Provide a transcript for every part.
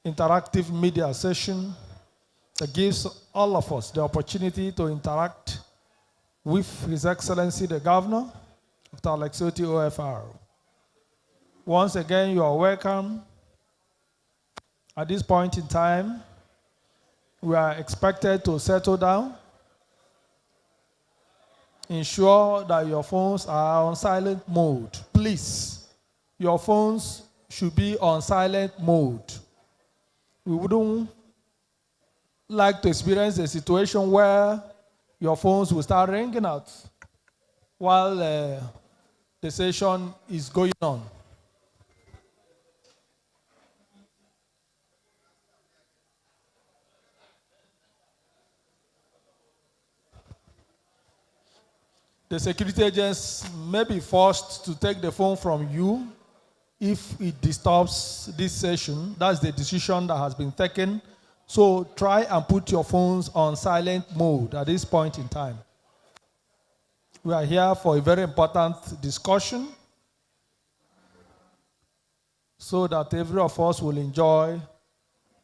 interactive media session that gives all of us the opportunity to interact with His Excellency the Governor, Dr. Alex Otti OFR. Once again, you are welcome. At this point in time, we are expected to settle down. Ensure that your phones are on silent mode. Please, your phones should be on silent mode. We wouldn't like to experience a situation where your phones will start ringing out while the session is going on. The security agents may be forced to take the phone from you if it disturbs this session. That's the decision that has been taken. So try and put your phones on silent mode at this point in time. We are here for a very important discussion so that every of us will enjoy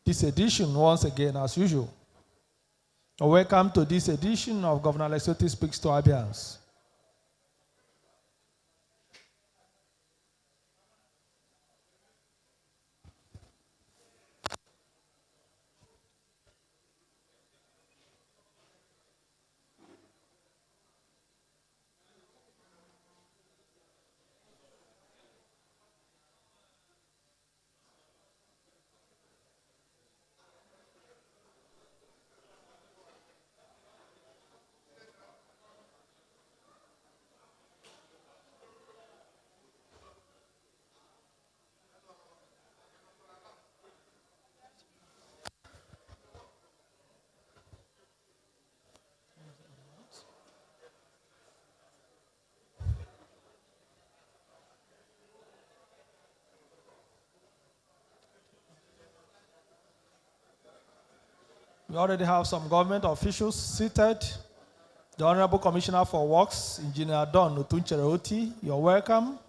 this edition once again as usual. Welcome to this edition of Governor Alex Otti Speaks to Abians. We already have some government officials seated. The Honorable Commissioner for Works, Engineer Don Otunchereoti, you're welcome.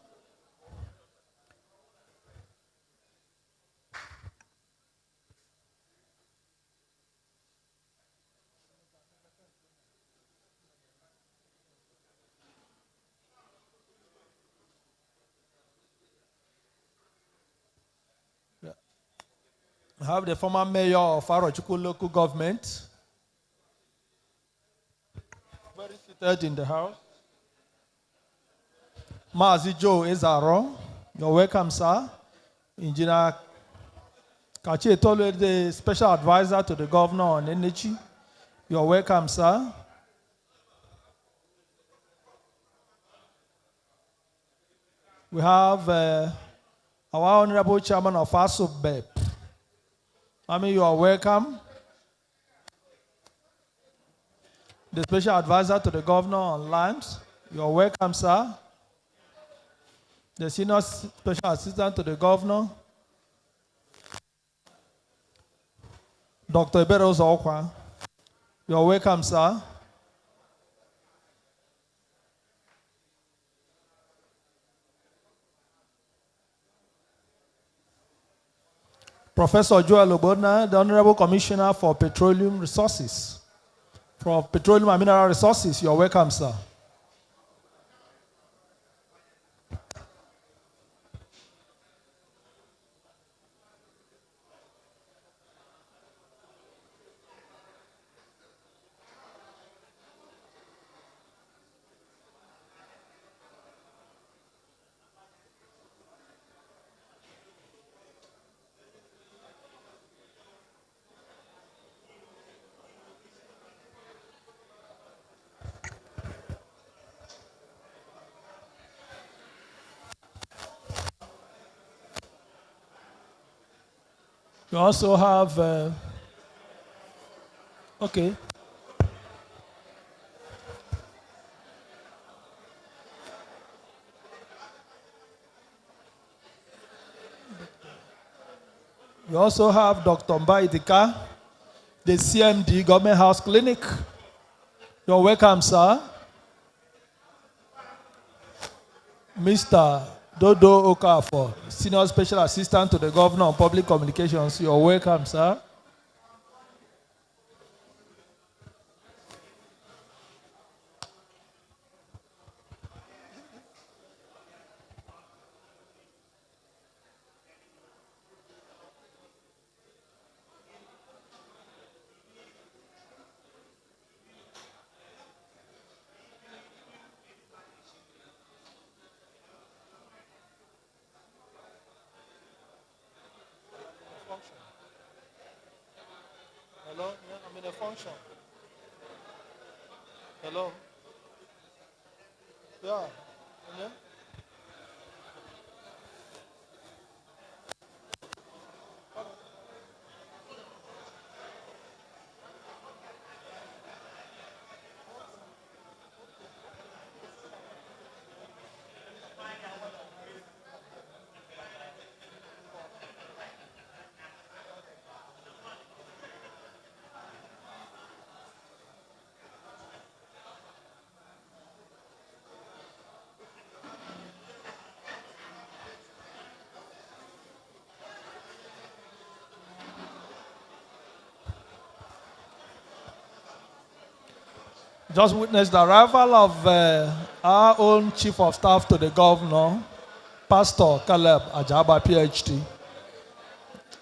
We have the former mayor of Arochukwu local government, very seated in the house. Mazi Joe Ezaro, you're welcome, sir. Engineer Kachi Etolu, the special advisor to the governor on energy, you're welcome, sir. We have our honorable chairman of ASUBEP. You are welcome. The special advisor to the governor on land, you are welcome, sir. The senior special assistant to the governor, Dr. Eberos Okwa, you are welcome, sir. Professor Joel Obodna, the Honorable Commissioner for Petroleum Resources. For Petroleum and Mineral Resources, you're welcome, sir. We also have, okay. We also have Dr. Mbaidika, the CMD, Government House Clinic. You're welcome, sir. Mr. Dodo Okafor, Senior Special Assistant to the Governor on Public Communications. You're welcome, sir. Hello? Yeah, I'm in a function. Hello? Yeah. Yeah. Just witnessed the arrival of our own Chief of Staff to the Governor, Pastor Caleb Ajaba, PhD.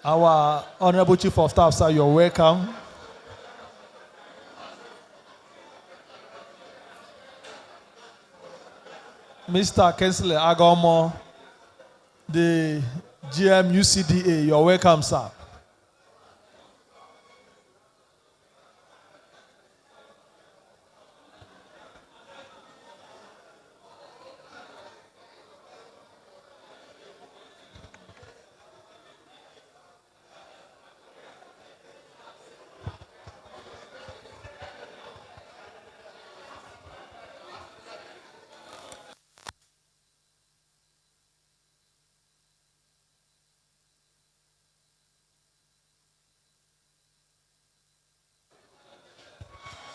Our Honorable Chief of Staff, sir, you're welcome. Mr. Kensler Agomo, the GM UCDA, you're welcome, sir.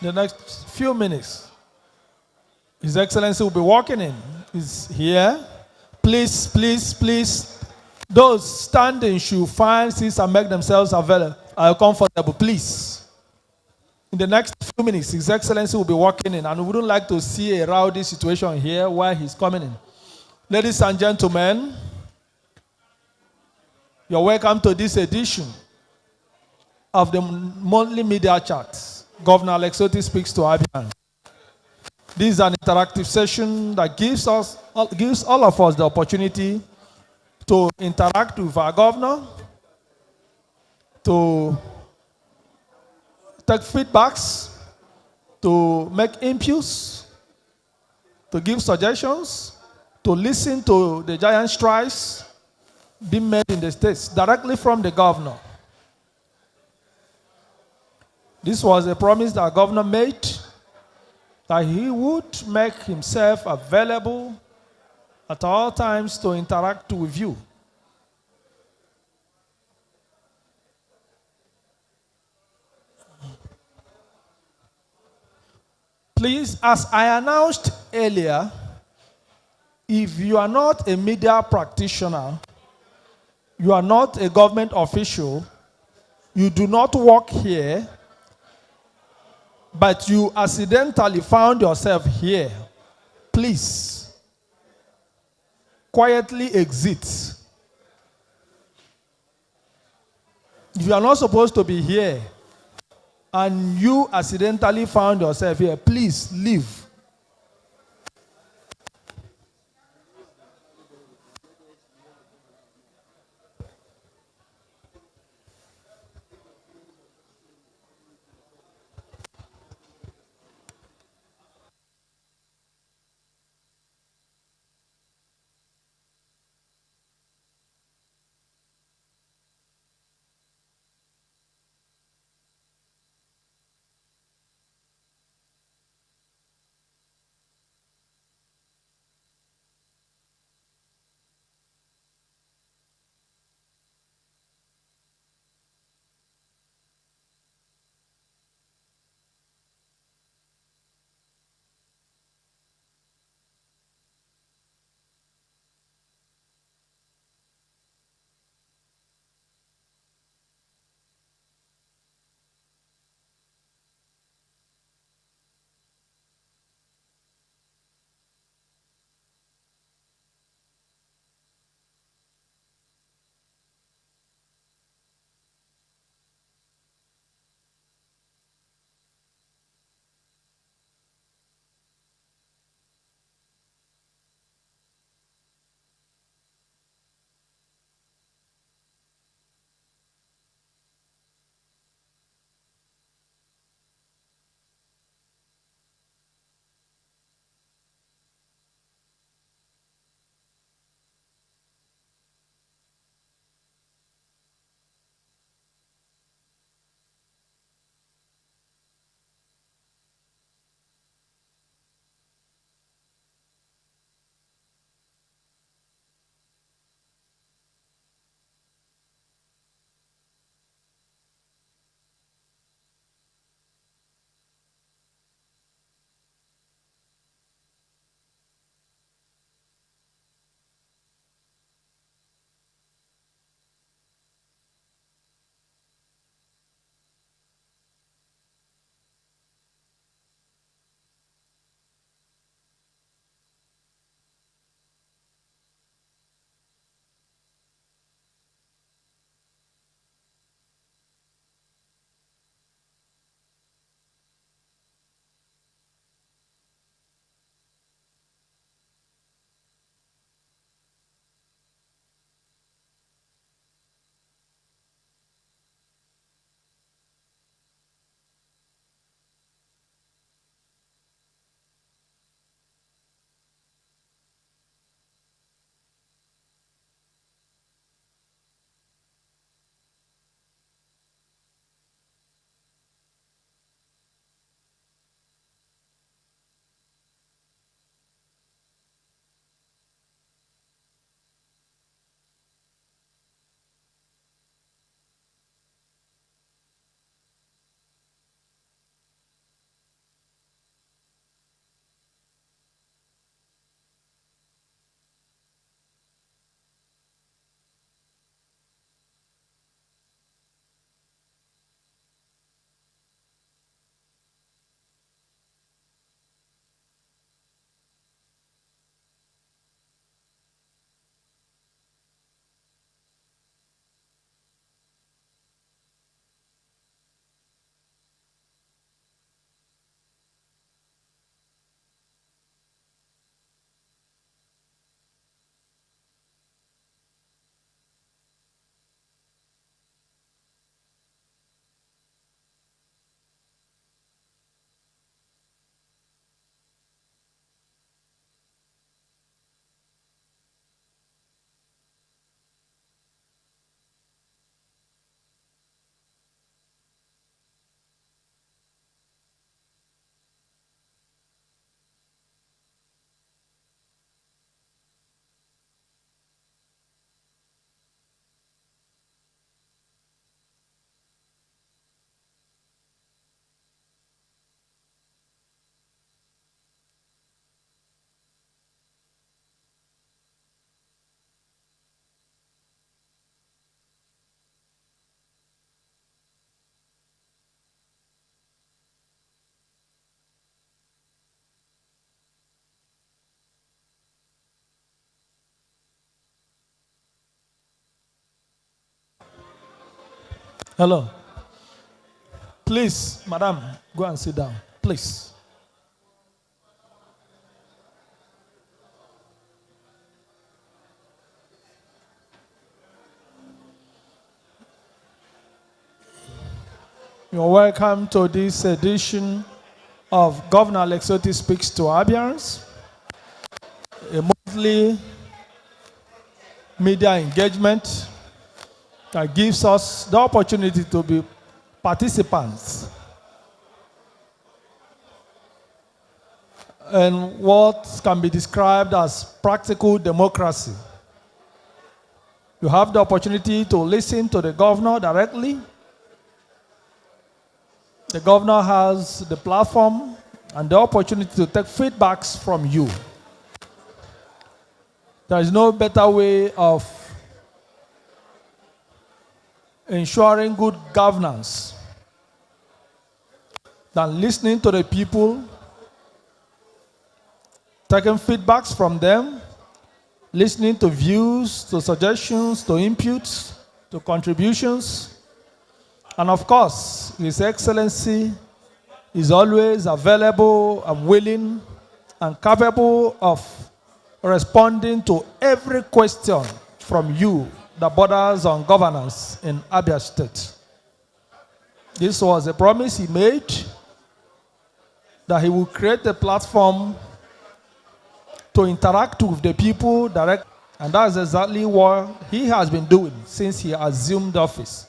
The next few minutes, His Excellency will be walking in. He's here. Please, please, please, those standing should find seats and make themselves available, comfortable, please. In the next few minutes, His Excellency will be walking in, and we wouldn't like to see a rowdy situation here while he's coming in. Ladies and gentlemen, you're welcome to this edition of the monthly media chat. Governor Alex Otti Speaks to Abians. This is an interactive session that gives all of us the opportunity to interact with our governor, to take feedbacks, to make inputs, to give suggestions, to listen to the giant strides being made in the states directly from the governor. This was a promise that governor made, that he would make himself available at all times to interact with you. Please, as I announced earlier, if you are not a media practitioner, you are not a government official, you do not work here, but you accidentally found yourself here, please quietly exit. If you are not supposed to be here and you accidentally found yourself here, please leave. Hello. Please, madam, go and sit down. Please. You're welcome to this edition of Governor Alex Otti Speaks to Abians, a monthly media engagement that gives us the opportunity to be participants in what can be described as practical democracy. You have the opportunity to listen to the governor directly. The governor has the platform and the opportunity to take feedbacks from you. There is no better way of ensuring good governance than listening to the people, taking feedbacks from them, listening to views, to suggestions, to inputs, to contributions. And of course, His Excellency is always available and willing and capable of responding to every question from you that borders on governance in Abia State. This was a promise he made that he will create a platform to interact with the people directly. And that's exactly what he has been doing since he assumed office.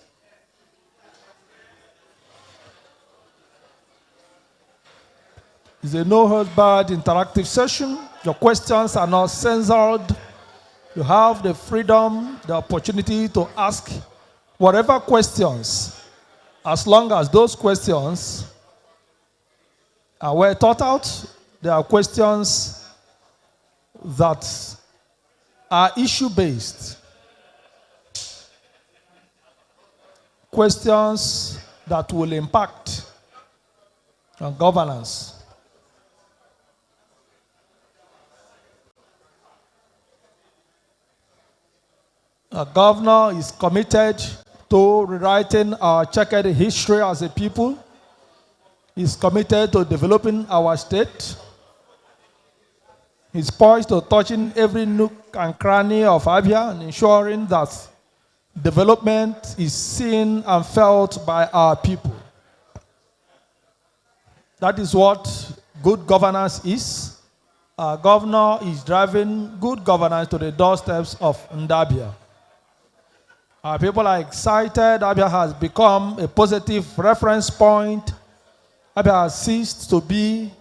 It's a no-holds-barred interactive session. Your questions are not censored. You have the freedom, the opportunity to ask whatever questions, as long as those questions are well thought out. They are questions that are issue-based. Questions that will impact on governance. The governor is committed to rewriting our checkered history as a people. He's committed to developing our state. He's poised to touching every nook and cranny of Abia and ensuring that development is seen and felt by our people. That is what good governance is. Our governor is driving good governance to the doorsteps of Ndabia. Our people are excited. Abia has become a positive reference point. Abia has ceased to be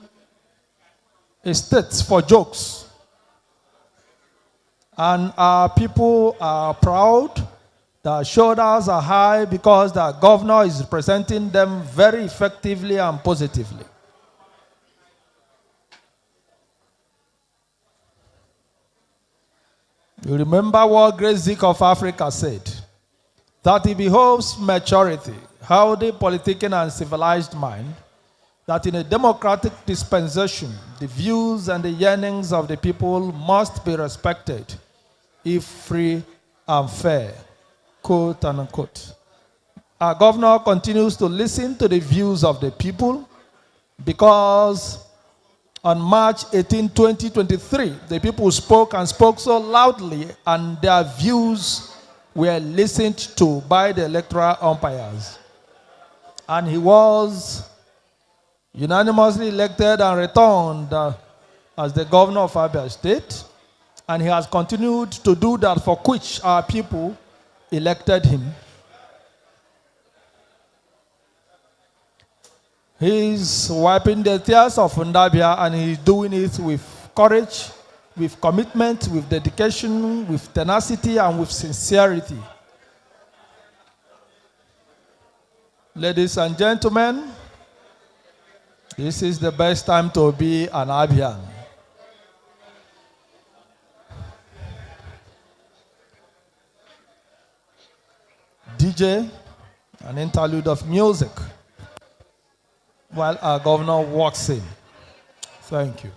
a state for jokes. And our people are proud. Their shoulders are high because the governor is representing them very effectively and positively. You remember what Great Zik of Africa said, that it behoves maturity, healthy, political, and civilized mind, that in a democratic dispensation, the views and the yearnings of the people must be respected, if free and fair, quote and unquote. Our governor continues to listen to the views of the people because on March 18, 2023, the people spoke and spoke so loudly, and their views were listened to by the electoral umpires. And he was unanimously elected and returned as the governor of Abia State. And he has continued to do that, for which our people elected him. He's wiping the tears of Ndabia, and he's doing it with courage, with commitment, with dedication, with tenacity, and with sincerity. Ladies and gentlemen, this is the best time to be an Abian. DJ, an interlude of music while our governor walks in. Thank you.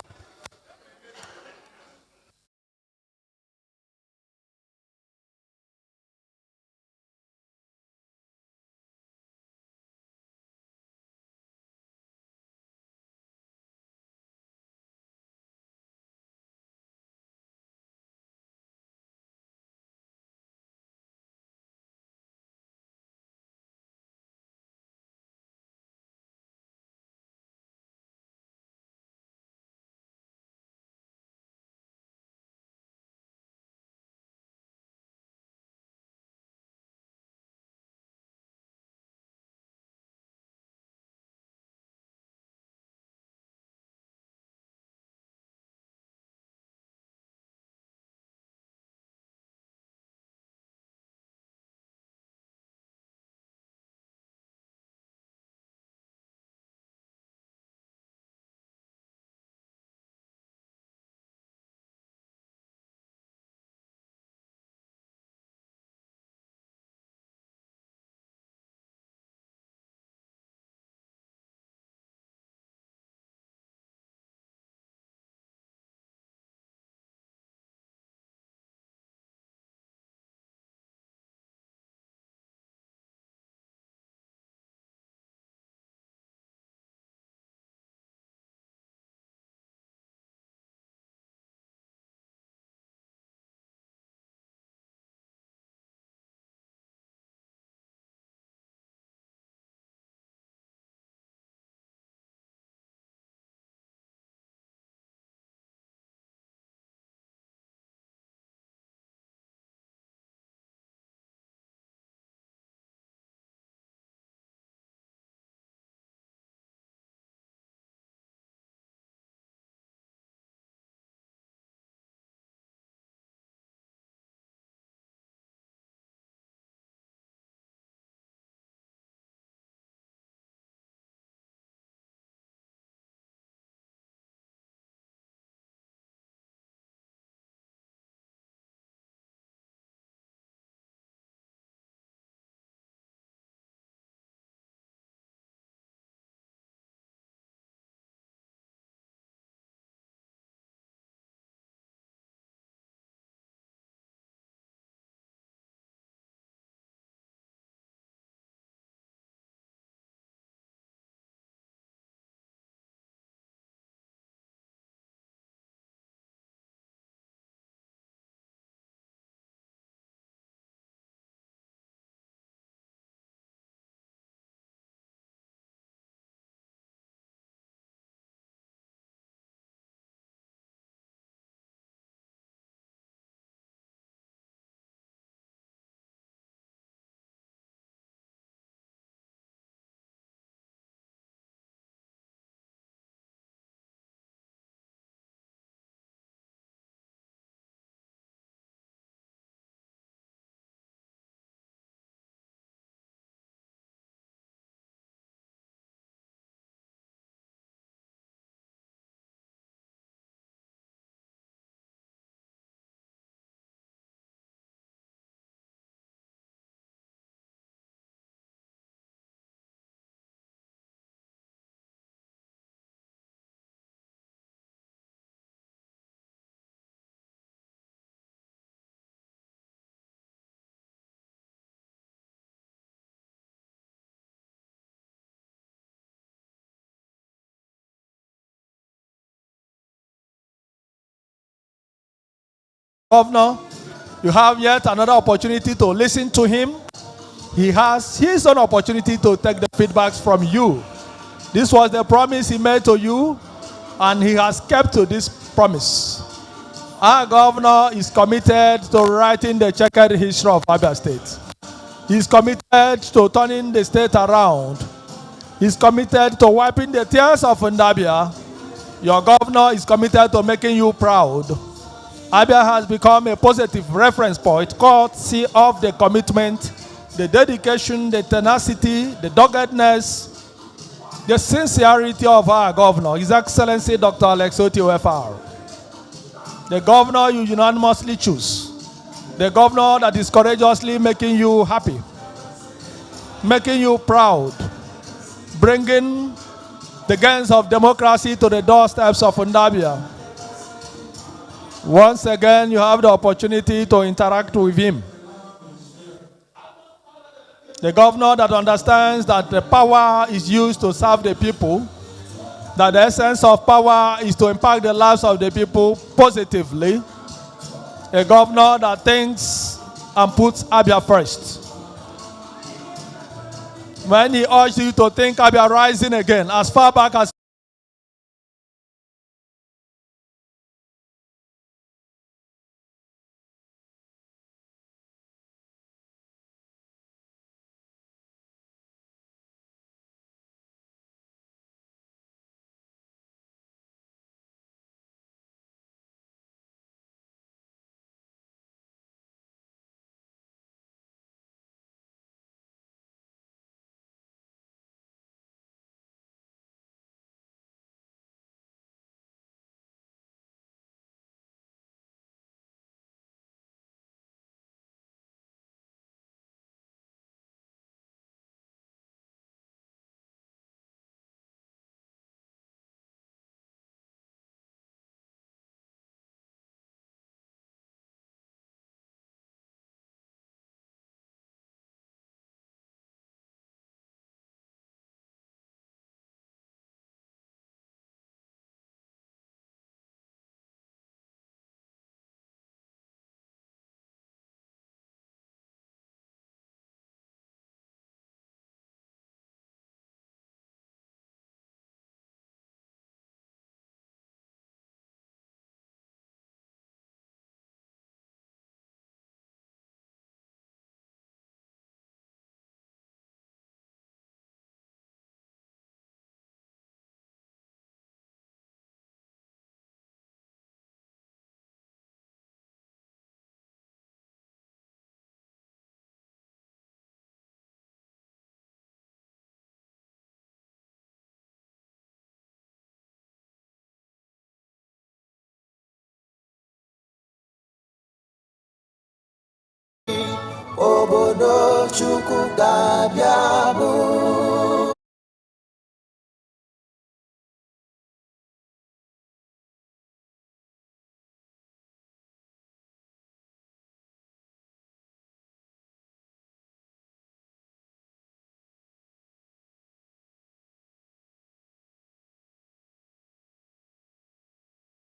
Governor, you have yet another opportunity to listen to him. He has his own opportunity to take the feedbacks from you. This was the promise he made to you, and he has kept to this promise. Our governor is committed to writing the checkered history of Abia State. He's committed to turning the state around. He's committed to wiping the tears of Abia. Your governor is committed to making you proud. Abia has become a positive reference point, courtesy of the commitment, the dedication, the tenacity, the doggedness, the sincerity of our governor, His Excellency Dr. Alex Otti OFR. The governor you unanimously choose. The governor that is courageously making you happy, making you proud, bringing the gains of democracy to the doorsteps of Abia. Once again, you have the opportunity to interact with him. The governor that understands that the power is used to serve the people, that the essence of power is to impact the lives of the people positively. A governor that thinks and puts Abia first. When he urged you to think Abia rising again, as far back as obodo Chukwu ga-abịa bụ.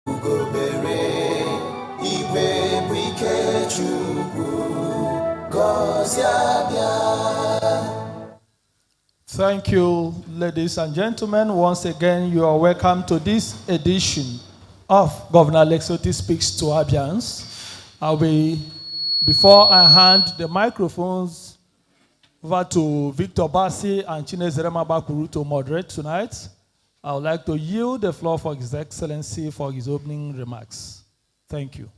Ugobere igwe bụ ike Chukwu. Thank you, ladies and gentlemen. Once again, you are welcome to this edition of Governor Alex Otti Speaks to Abians. Before I hand the microphones over to Victor Bassi and Chinezerema Bakuru to moderate tonight, I would like to yield the floor for His Excellency for his opening remarks. Thank you.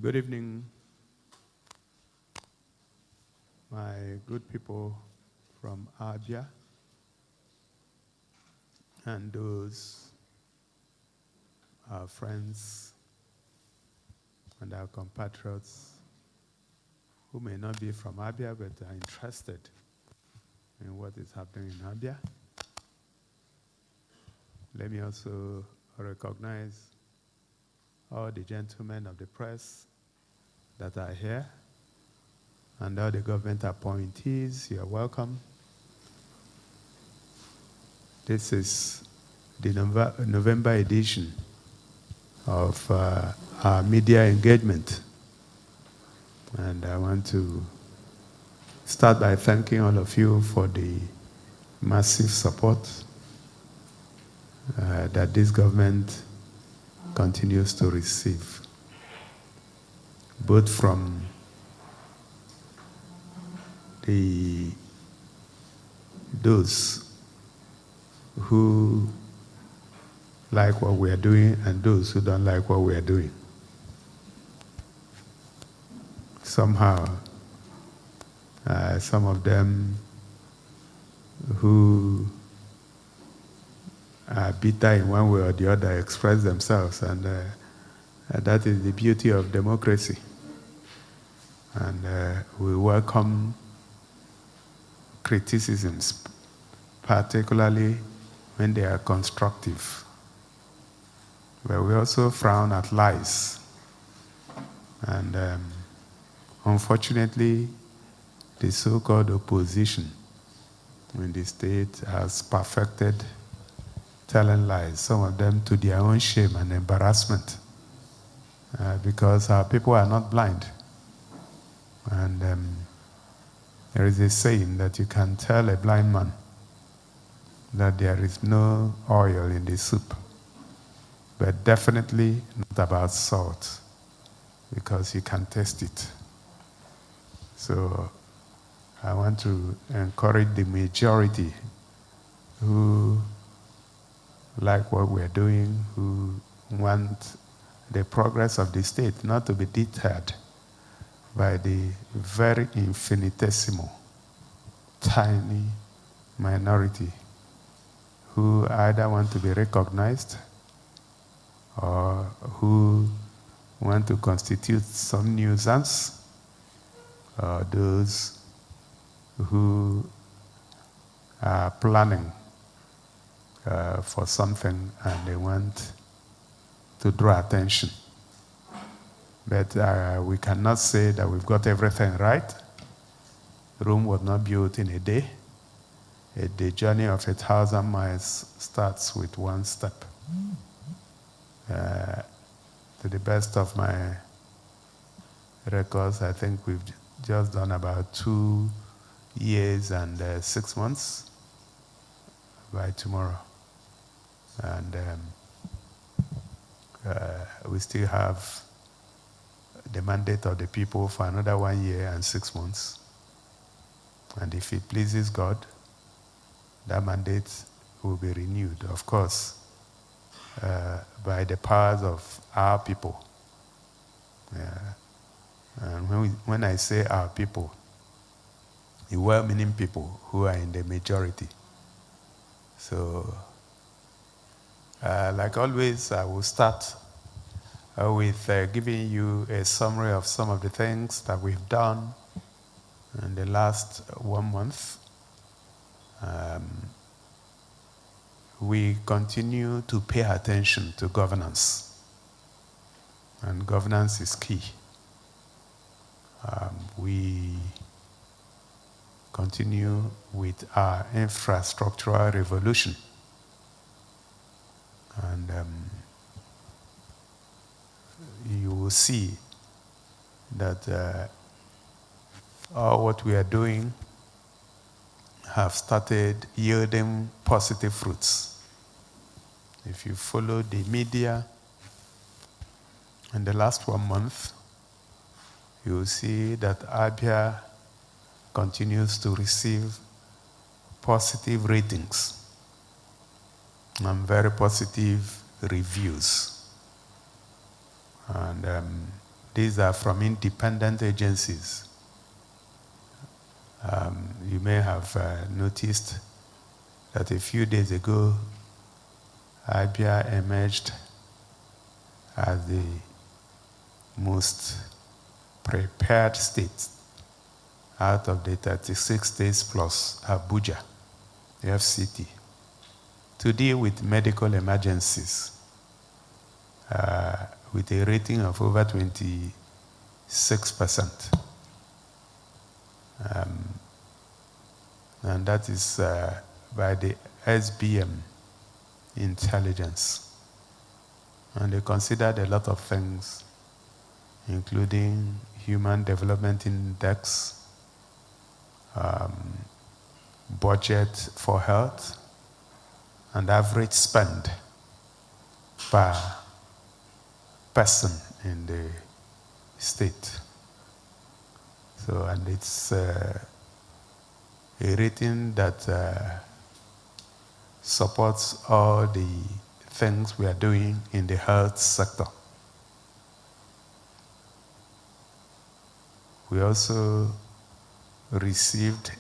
Good evening, my good people from Abia and those our friends and our compatriots who may not be from Abia but are interested in what is happening in Abia. Let me also recognize all the gentlemen of the press that are here and all the government appointees, you are welcome. This is the November edition of our media engagement. And I want to start by thanking all of you for the massive support that this government continues to receive, both from those who like what we are doing and those who don't like what we are doing. Somehow, some of them who are bitter in one way or the other express themselves, and that is the beauty of democracy. And we welcome criticisms, particularly when they are constructive. But we also frown at lies. And unfortunately, the so-called opposition in the state has perfected telling lies, some of them to their own shame and embarrassment, because our people are not blind. And there is a saying that you can tell a blind man that there is no oil in the soup, but definitely not about salt, because you can taste it. So I want to encourage the majority who like what we're doing, who want the progress of the state not to be deterred by the very infinitesimal, tiny minority who either want to be recognized or who want to constitute some nuisance, or those who are planning for something and they want to draw attention. But we cannot say that we've got everything right. Rome was not built in a day. The journey of 1,000 miles starts with one step. To the best of my records, I think we've just done about 2 years and 6 months by tomorrow. And we still have the mandate of the people for another 1 year and 6 months. And if it pleases God, that mandate will be renewed, of course, by the powers of our people. And when I say our people, the well-meaning people who are in the majority. So, like always, I will start with giving you a summary of some of the things that we've done in the last 1 month. We continue to pay attention to governance, and governance is key. We continue with our infrastructural revolution, and you will see that all what we are doing have started yielding positive fruits. If you follow the media in the last 1 month, you will see that Abia continues to receive positive ratings and very positive reviews. And these are from independent agencies. You may have noticed that a few days ago, Abia emerged as the most prepared state out of the 36 states plus Abuja, the FCT, to deal with medical emergencies with a rating of over 26%. And that is by the SBM intelligence. And they considered a lot of things, including Human Development Index, budget for health, and average spend per person in the state. So, and it's a rating that supports all the things we are doing in the health sector. We also received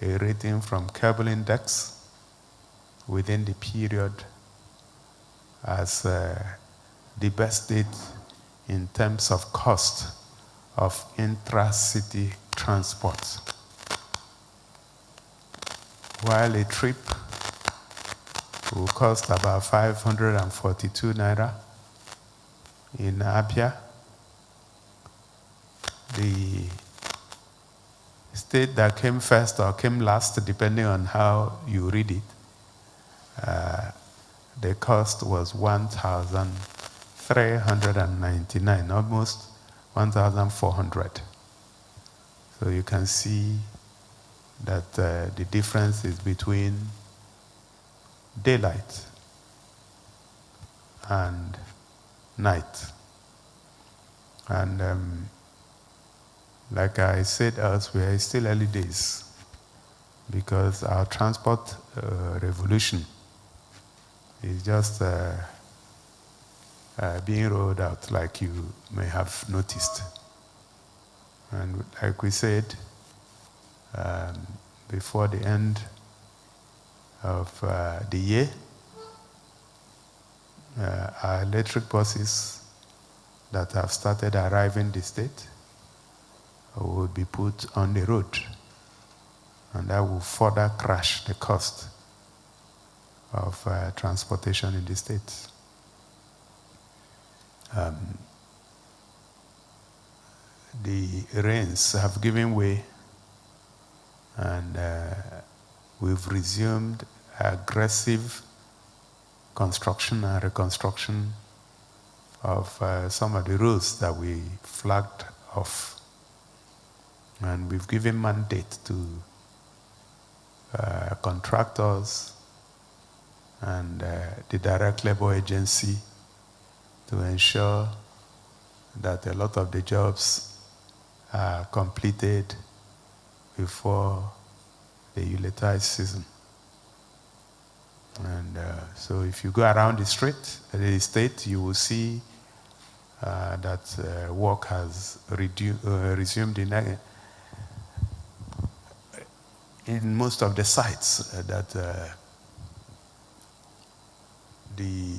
a rating from Cable Index within the period as the best state in terms of cost of intra-city transport. While a trip will cost about 542 naira in Abia, the state that came first or came last, depending on how you read it, the cost was 1,399, almost 1,400. So you can see that the difference is between daylight and night. And like I said elsewhere, it's still early days because our transport revolution is just being rolled out, like you may have noticed. And like we said, before the end of the year, our electric buses that have started arriving in the state will be put on the road, and that will further crash the cost of transportation in the state. The rains have given way, and we've resumed aggressive construction and reconstruction of some of the roads that we flagged off. And we've given mandate to contractors and the direct labor agency to ensure that a lot of the jobs are completed before the Yuletide season. And so if you go around the state, you will see that work has resumed in most of the sites that the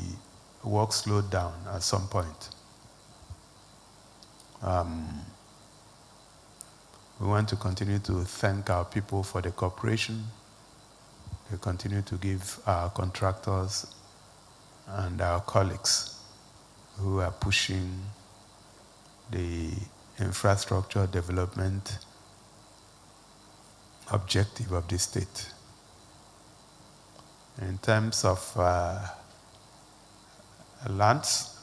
work slowed down at some point. We want to continue to thank our people for the cooperation. We continue to give our contractors and our colleagues who are pushing the infrastructure development objective of the state. In terms of lands,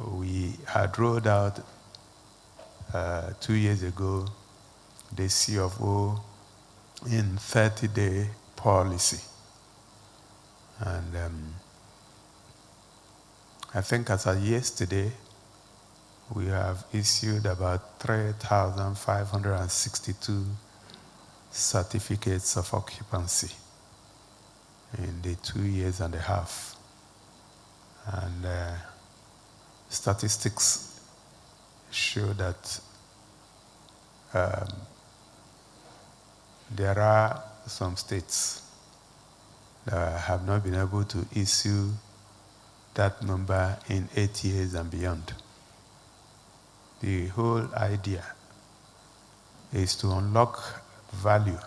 we had rolled out 2 years ago the C of O in 30-day policy. And I think as of yesterday, we have issued about 3,562 certificates of occupancy in the 2.5 years. And statistics show that there are some states that have not been able to issue that number in 8 years and beyond. The whole idea is to unlock value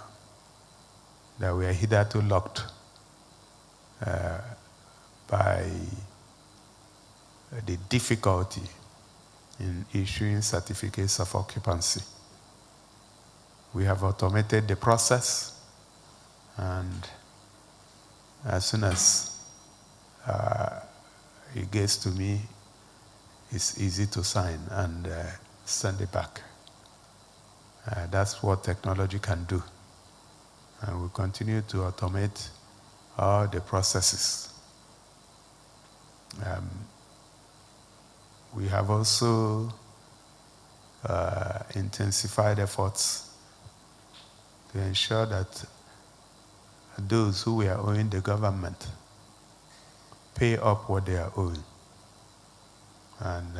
that were hitherto locked by the difficulty in issuing certificates of occupancy. We have automated the process, and as soon as it gets to me, it's easy to sign and send it back. That's what technology can do. And we continue to automate all the processes. We have also intensified efforts to ensure that those who are owing the government pay up what they are owing. And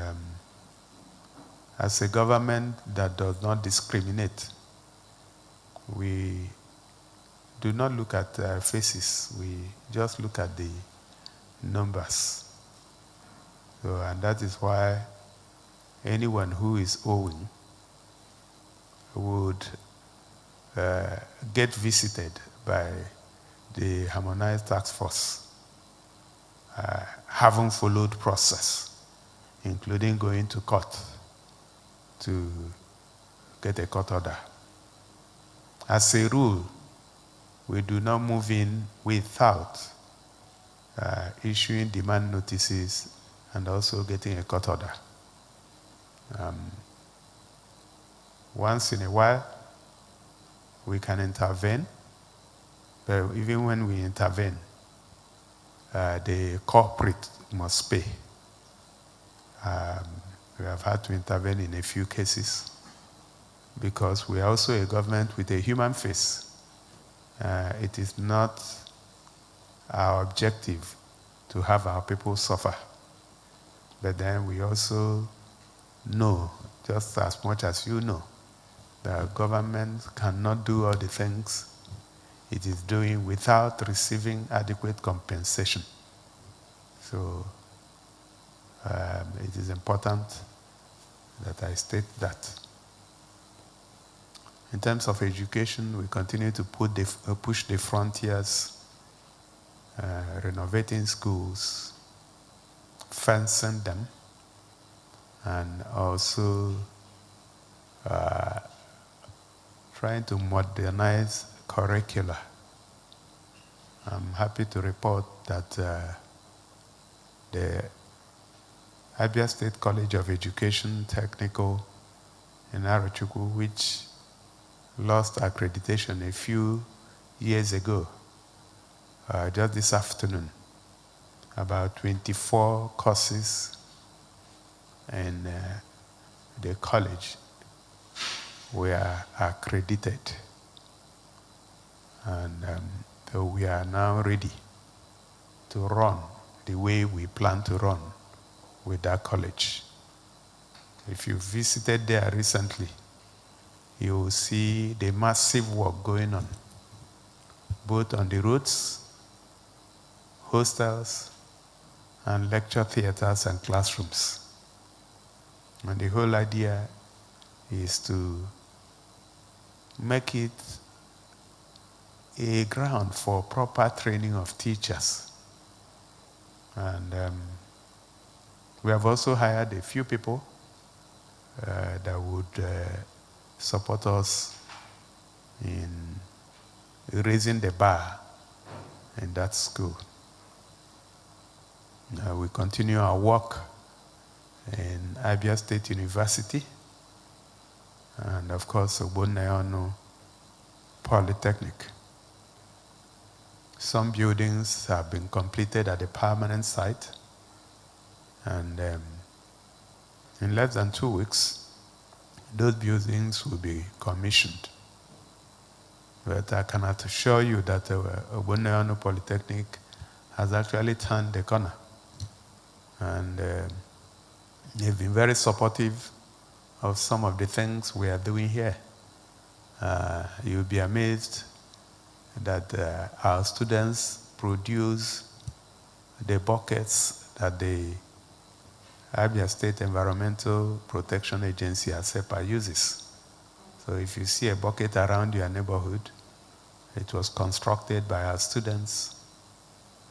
as a government that does not discriminate, we do not look at faces, we just look at the numbers. So, and that is why anyone who is owing would get visited by the Harmonized Task Force, having followed process, including going to court to get a court order. As a rule, we do not move in without issuing demand notices and also getting a court order. Once in a while, we can intervene, but even when we intervene, the culprit must pay. We have had to intervene in a few cases because we are also a government with a human face. It is not our objective to have our people suffer. But then we also know, just as much as you know, that government cannot do all the things it is doing without receiving adequate compensation. So it is important that I state that. In terms of education, we continue to push the frontiers, renovating schools, fencing them, and also trying to modernize curricula. I'm happy to report that the Abia State College of Education Technical in Arochukwu, which lost accreditation a few years ago, just this afternoon, about 24 courses in the college were accredited. And so we are now ready to run the way we plan to run with that college. If you visited there recently, you will see the massive work going on, both on the roads, hostels, and lecture theaters and classrooms. And the whole idea is to make it a ground for proper training of teachers. And we have also hired a few people that would support us in raising the bar in that school. We continue our work in Abia State University and of course Ogbonnayonu Polytechnic. Some buildings have been completed at the permanent site, and in less than 2 weeks, those buildings will be commissioned. But I cannot assure you that Ogbonnayonu Polytechnic has actually turned the corner. And they've been very supportive of some of the things we are doing here. You'll be amazed that our students produce the buckets that the Abia State Environmental Protection Agency, ASEPA, uses. So if you see a bucket around your neighborhood, it was constructed by our students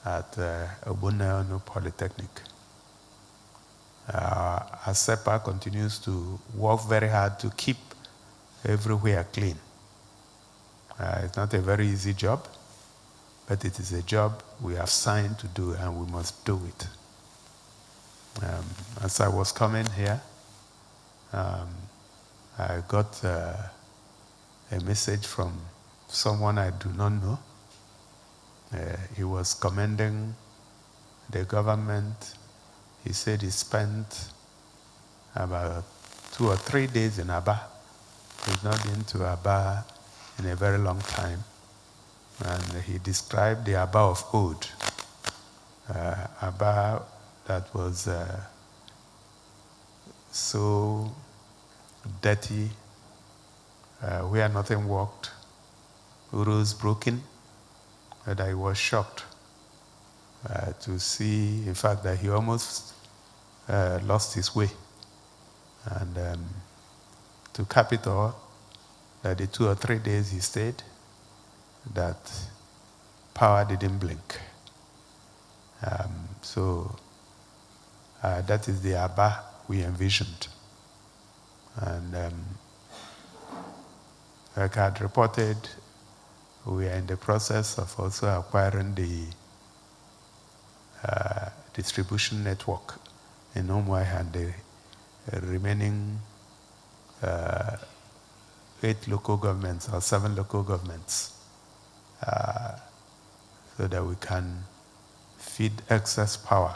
at Ogbonnayonu Polytechnic. ASEPA continues to work very hard to keep everywhere clean. It's not a very easy job, but it is a job we have signed to do, and we must do it. As I was coming here, I got a message from someone I do not know. He was commending the government. He said he spent about 2 or 3 days in Aba. He's not been to Aba in a very long time. And he described the Aba of old. Aba that was so dirty, where nothing worked, roads broken, that I was shocked to see, in fact, that he almost lost his way. And to cap it all, that the 2 or 3 days he stayed, that power didn't blink. So that is the Aba we envisioned. And like I had reported, we are in the process of also acquiring the distribution network in Umuahia and the remaining 8 local governments or 7 local governments, so that we can feed excess power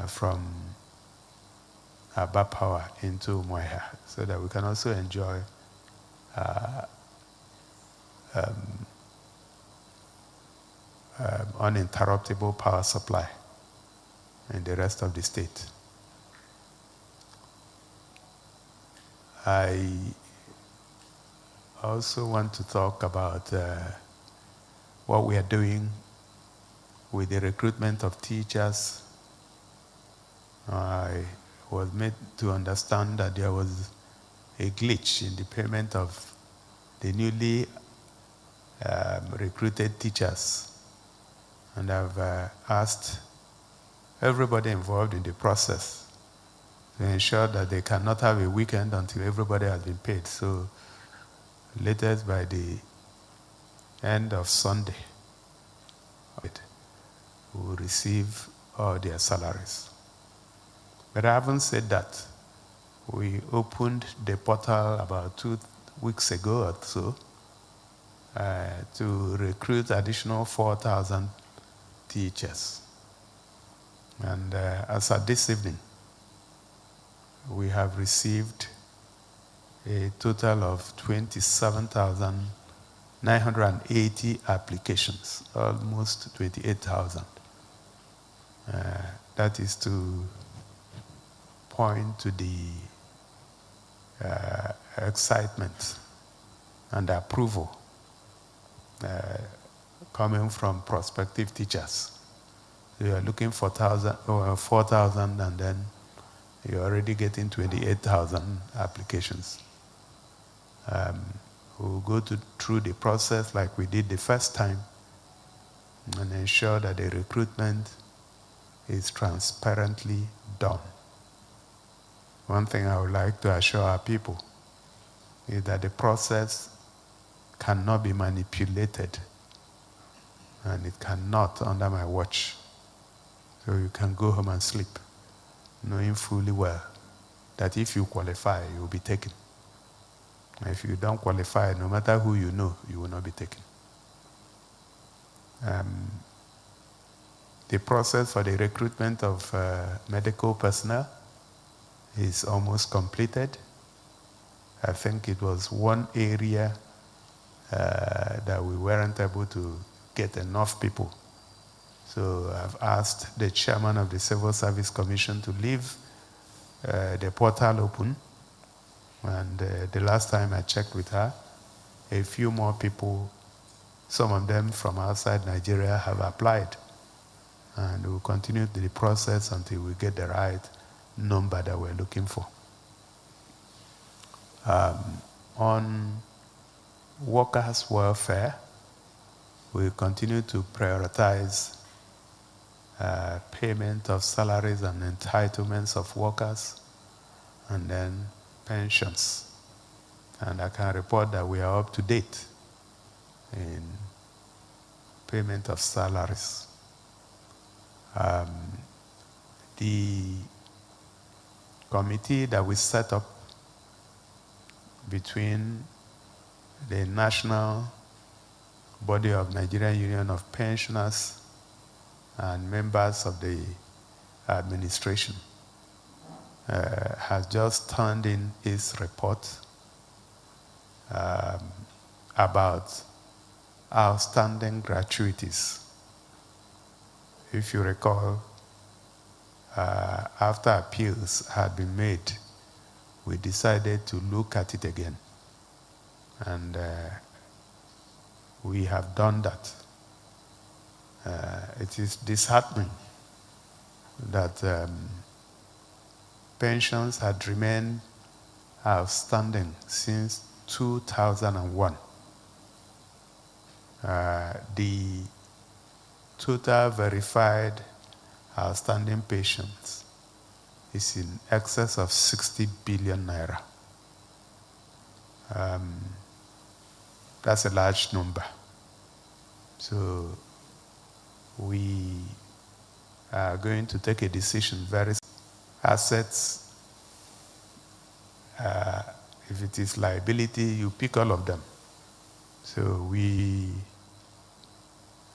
from Aba power into Umuahia, so that we can also enjoy uninterruptible power supply in the rest of the state. I also want to talk about what we are doing with the recruitment of teachers. I was made to understand that there was a glitch in the payment of the newly recruited teachers. And I've asked everybody involved in the process to ensure that they cannot have a weekend until everybody has been paid. So latest by the end of Sunday, will receive all their salaries. But I haven't said that. We opened the portal about 2 weeks ago or so to recruit additional 4,000 teachers. And as of this evening, we have received a total of 27,980 applications, almost 28,000. That is to point to the excitement and approval coming from prospective teachers. You are looking for 4,000, and then you're already getting 28,000 applications. We'll go through the process like we did the first time and ensure that the recruitment is transparently done. One thing I would like to assure our people is that the process cannot be manipulated, and it cannot under my watch. So you can go home and sleep, knowing fully well that if you qualify, you will be taken. If you don't qualify, no matter who you know, you will not be taken. The process for the recruitment of medical personnel is almost completed. I think it was one area that we weren't able to get enough people. So I've asked the chairman of the Civil Service Commission to leave the portal open. And the last time I checked with her, a few more people, some of them from outside Nigeria, have applied. And we'll continue the process until we get the right number that we're looking for. On workers' welfare, we continue to prioritize payment of salaries and entitlements of workers, and then pensions. And I can report that we are up to date in payment of salaries. The committee that we set up between the National Body of Nigerian Union of Pensioners and members of the administration has just turned in its report about outstanding gratuities. If you recall, after appeals had been made, we decided to look at it again. And we have done that. It is disheartening that pensions had remained outstanding since 2001. The total verified outstanding pensions is in excess of 60 billion naira. That's a large number. So we are going to take a decision very soon. Assets, if it is liability, you pick all of them. So we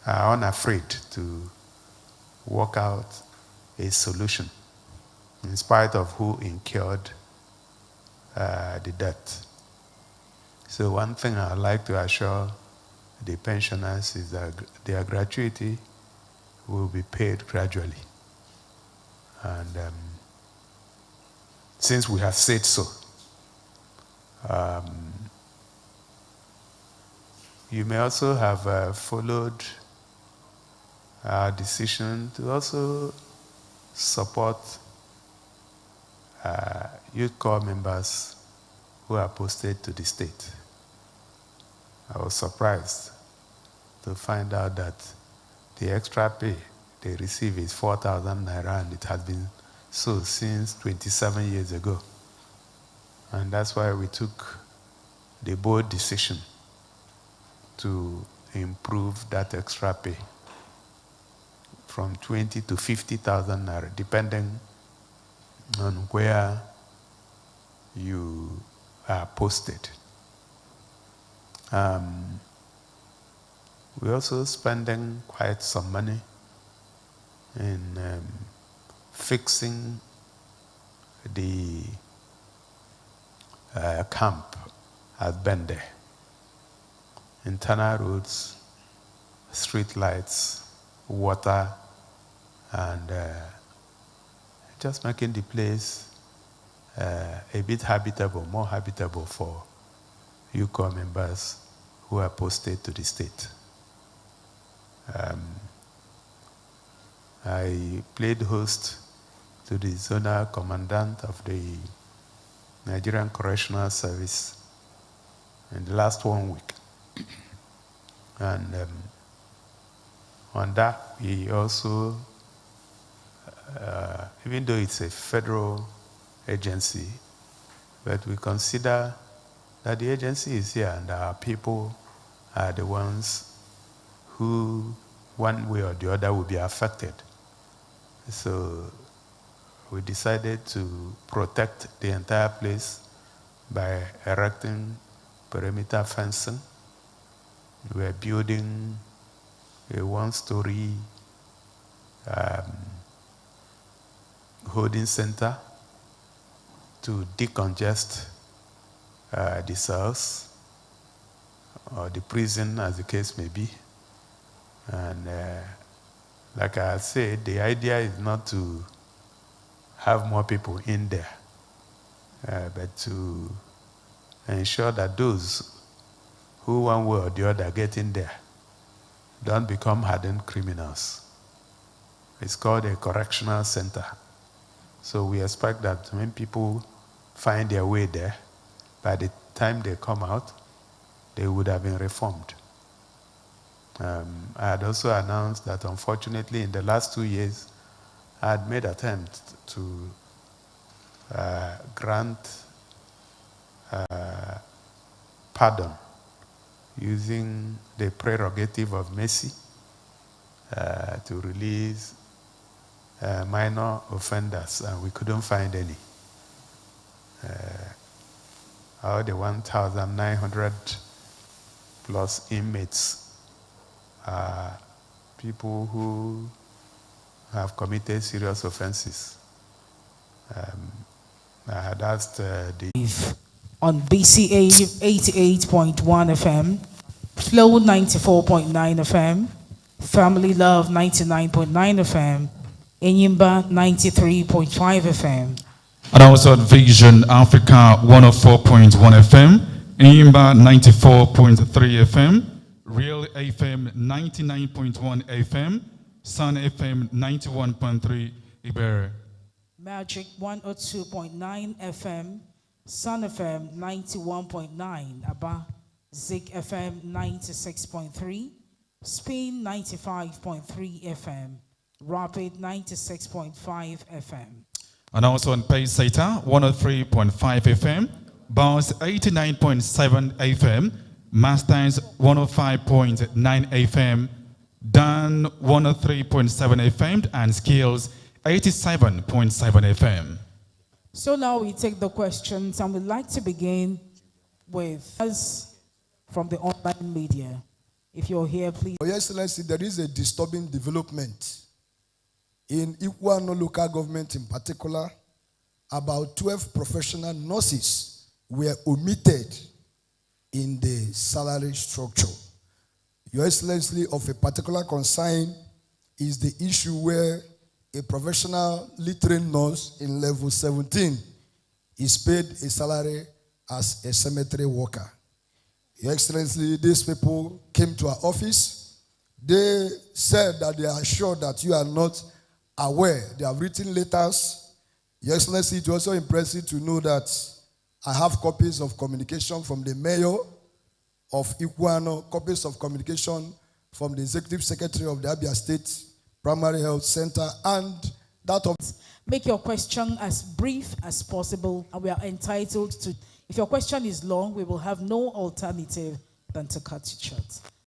are unafraid to work out a solution in spite of who incurred the debt. So one thing I'd like to assure the pensioners is that their gratuity will be paid gradually. And since we have said so, you may also have followed our decision to also support youth corps members who are posted to the state. I was surprised to find out that the extra pay they receive is 4,000 naira, and it has been so since 27 years ago. And that's why we took the bold decision to improve that extra pay from 20 to 50,000 naira, depending on where you are posted. We're also spending quite some money in fixing the camp at Bende. Internal roads, street lights, water, and just making the place a bit habitable, more habitable for youth corps members who are posted to the state. I played host to the zonal commandant of the Nigerian Correctional Service in the last 1 week. And on that, we also, even though it's a federal agency, but we consider that the agency is here and our people are the ones who, one way or the other, will be affected. So we decided to protect the entire place by erecting perimeter fencing. We are building a one-story holding center to decongest the cells or the prison, as the case may be. And like I said, the idea is not to have more people in there, but to ensure that those who one way or the other get in there don't become hardened criminals. It's called a correctional center. So we expect that when people find their way there, by the time they come out, they would have been reformed. I had also announced that unfortunately in the last 2 years, I had made attempts to grant pardon using the prerogative of mercy to release minor offenders, and we couldn't find any. All the 1,900 plus inmates are people who have committed serious offenses. I had asked on BCA 88.1 FM, Flow 94.9 FM, Family Love 99.9 FM, Enyimba 93.5 FM. And also at Vision Africa 104.1 FM, Enyimba 94.3 FM, Real FM 99.1 FM, Sun FM 91.3 Iberia. Magic 102.9 FM, Sun FM 91.9 Aba, Zik FM 96.3, Spain 95.3 FM, Rapid 96.5 FM. And also on Paysata 103.5 FM, Bounce 89.7 FM, Masters 105.9 FM, Dan 103.7 FM, and Skills 87.7 FM. So now we take the questions, and we'd like to begin with us from the online media. If you're here, please. Your Excellency, there is a disturbing development in Iguano local government in particular. About 12 professional nurses were omitted in the salary structure. Your Excellency, of a particular concern is the issue where a professionally trained nurse in level 17 is paid a salary as a cemetery worker. Your Excellency, these people came to our office. They said that they are sure that you are not aware. They have written letters. Your Excellency, it was also impressive to know that I have copies of communication from the mayor of Iguano, copies of communication from the executive secretary of the Abia State Primary Health Center, and that of... Make your question as brief as possible, and we are entitled to... If your question is long, we will have no alternative than to cut it short.